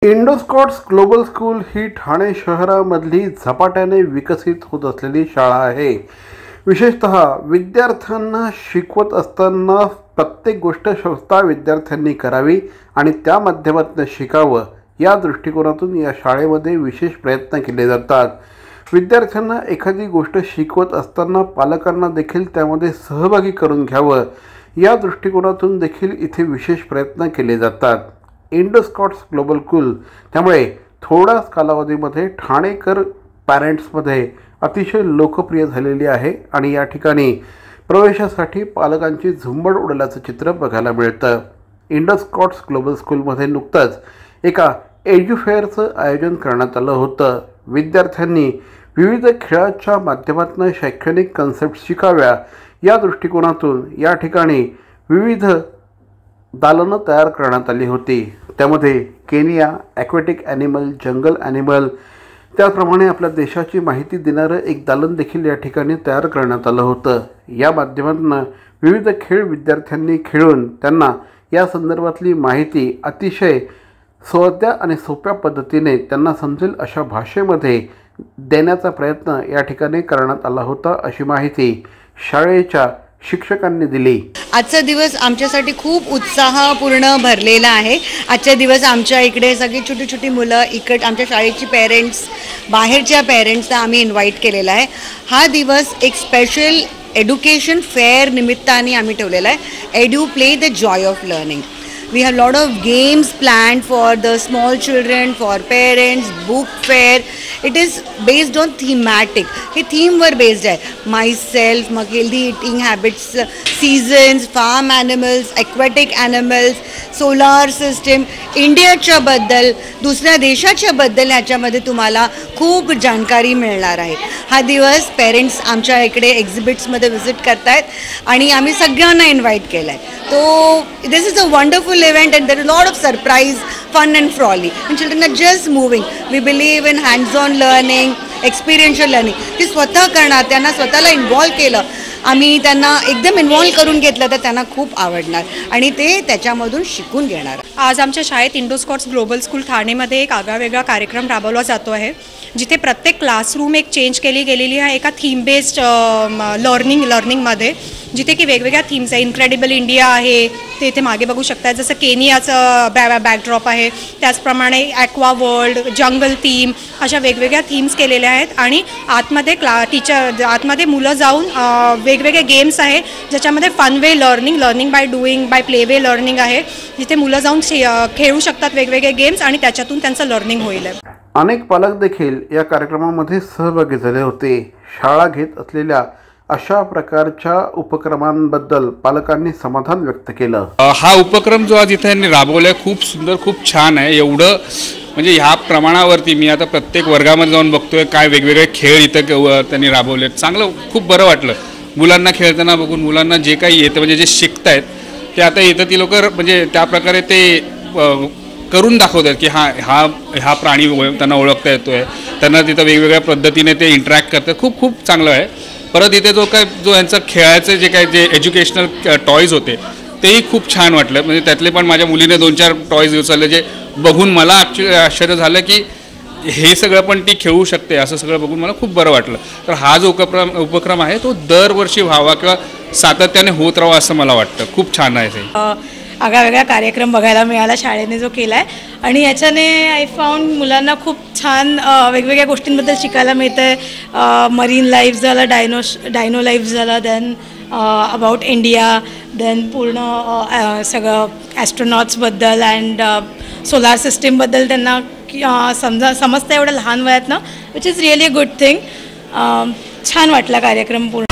इंडोस्कॉट्स global school ही ठाणे शहरामधली झपाट्याने विकसित होत असलेली शाळा आहे। विशेषतः विद्यार्थ्यांना शिकवत असताना प्रत्येक गोष्ट स्वतः विद्यार्थ्यांनी करावी आणि त्या माध्यमातून शिकावं या दृष्टिकोनातून या शाळेमध्ये विशेष प्रयत्न केले जातात। विद्यार्थ्यांना एखादी गोष्ट शिकवत असताना पालकांना देखील त्यामध्ये सहभागी करून घ्यावं या दृष्टिकोनातून देखील इथे विशेष प्रयत्न केले जातात। इंडोस्कॉट्स ग्लोबल स्कूल त्यामुळे थोड्याच कालावधीमध्ये ठाणेकर पॅरेंट्समध्ये अतिशय लोकप्रिय झालेली आहे आणि या ठिकाणी प्रवेशासाठी पालकांची झुंबड उडल्याचं चित्र बघायला मिळतं। इंडोस्कॉट्स ग्लोबल स्कूलमध्ये नुकतंच एका एज्युफेअरचं आयोजन करण्यात आलं होतं। विद्यार्थ्यांनी विविध खेळाच्या माध्यमातून शैक्षणिक कन्सेप्ट शिकाव्या या दृष्टिकोनातून या ठिकाणी विविध दालनं तयार करण्यात आली होती। त्यामध्ये केनिया, ॲक्वॅटिक ॲनिमल, जंगल ॲनिमल, त्याप्रमाणे आपल्या देशाची माहिती देणारं एक दालन देखील या ठिकाणी तयार करण्यात आलं होतं। या माध्यमातून विविध खेळ विद्यार्थ्यांनी खेळून त्यांना या संदर्भातली माहिती अतिशय सोप्या आणि सोप्या पद्धतीने त्यांना समजेल अशा भाषेमध्ये देण्याचा प्रयत्न या ठिकाणी करण्यात आला होता, अशी माहिती शाळेच्या शिक्षकांनी दिली। आजचा दिवस आमच्यासाठी खूप उत्साहपूर्ण भरलेला आहे। आजच्या दिवस आमच्या इकडे सगळी छोटी छोटी मुलं आमच्या शाळेची पेरेंट्स, बाहेरच्या पेरेंट्सना आम्ही इन्व्हाइट केलेला आहे। हा दिवस एक स्पेशल एड्युकेशन फेअर निमित्ताने आम्ही ठेवलेला आहे। Edu play the Joy of learning. We have a lot of games planned for the small children, for parents, book fair. It is based on thematic. हे थीमवर बेस्ड आहे। myself, मग healthy eating habits, seasons, farm animals, aquatic animals, solar system, इंडियाच्या बद्दल, दुसऱ्या देशाच्या बद्दल ह्याच्यामध्ये तुम्हाला खूप जानकारी मिळणार आहे। हा दिवस पेरेंट्स आमच्या इकडे एक्झिबिट्समध्ये व्हिजिट करतायत आणि आम्ही सगळ्यांना इन्व्हाइट केलं आहे। तो this is a wonderful event and there is a lot of surprise, fun and frolic and children are just moving. We believe in hands-on learning, experiential learning. ते स्वतः करणार, त्यांना स्वतःला इन्व्हॉल्व केलं, आम्ही त्यांना एकदम इन्व्हॉल्व करून घेतलं तर त्यांना खूप आवडणार आणि ते त्याच्यामधून शिकून घेणार। आज आमच्या शाळेत इंडोस्कॉट्स ग्लोबल स्कूल ठाणेमध्ये एक आगळावेगळा कार्यक्रम राबवला जातो आहे, जिथे प्रत्येक क्लासरूम एक चेंज केली गेलेली आहे एका थीम बेस्ड लर्निंगमध्ये, जिथे की वेगवेगळ्या थीम्स आहे। इनक्रेडिबल इंडिया आहे, ते इथे मागे बघू शकता, जसं केनियाचं बॅकड्रॉप आहे, त्याचप्रमाणे ॲक्वा वर्ल्ड, जंगल थीम, अशा वेगवेगळ्या थीम्स केलेल्या आहेत। आणि आतमध्ये आतमध्ये मुलं जाऊन वेगवेगळे गेम्स आहे, ज्याच्यामध्ये fun way learning by doing, by play way learning आहे, जिथे मुलं जाऊन खेळू शकतात वेगवेगळे गेम्स आणि त्याच्यातून त्यांचं लर्निंग होईल। अनेक पालक देखील या कार्यक्रमामध्ये सहभागी झाले होते। शाळा घेत असलेल्या अशा प्रकारच्या उपक्रमांबद्दल पालकांनी समाधान व्यक्त केलं। हा उपक्रम जो आज इथे राबवलाय खूप सुंदर, खूप छान आहे। एवढं म्हणजे ह्या प्रमाणावरती मी आता प्रत्येक वर्गामध्ये जाऊन बघतोय काय वेगवेगळे खेळ इथं त्यांनी राबवलेत। चांगलं, खूप बरं वाटलं मुलांना खेळताना बघून। मुलांना जे काही येतं म्हणजे जे शिकतायत ते आता इथं ती लोक म्हणजे त्या प्रकारे ते करून दाखवतात की हा प्राणी त्यांना ओळखता येतोय, त्यांना तिथं वेगवेगळ्या पद्धतीने ते इंटरॅक्ट करतात। खूप खूप चांगलं आहे। परत इथे जो यांचं खेळायचं जे एज्युकेशनल टॉयज होते तेही खूप छान वाटलं। म्हणजे त्यातले पण माझ्या मुलीने 2-4 टॉयज उचलले, जे बघून मला आश्चर्य झालं की हे सगळं पण ती खेळू शकते, असं सगळं बघून मला खूप बरं वाटलं। तर हा जो उपक्रम आहे तो दरवर्षी व्हावा किंवा सातत्याने होत राहावा असं मला वाटतं। खूप छान आहे ते। आगळावेगळा कार्यक्रम बघायला मिळाला शाळेने जो केला आहे आणि याच्याने आय फाउंड मुलांना खूप छान वेगवेगळ्या गोष्टींबद्दल शिकायला मिळतं आहे। मरीन लाईफ झाला, डायनो लाईफ झाला, देन अबाउट इंडिया, देन पूर्ण सगळं ॲस्ट्रोनॉट्सबद्दल अँड सोलार सिस्टीमबद्दल त्यांना समजतं एवढं लहान वयात ना, which is really a good thing. छान वाटला कार्यक्रम पूर्ण।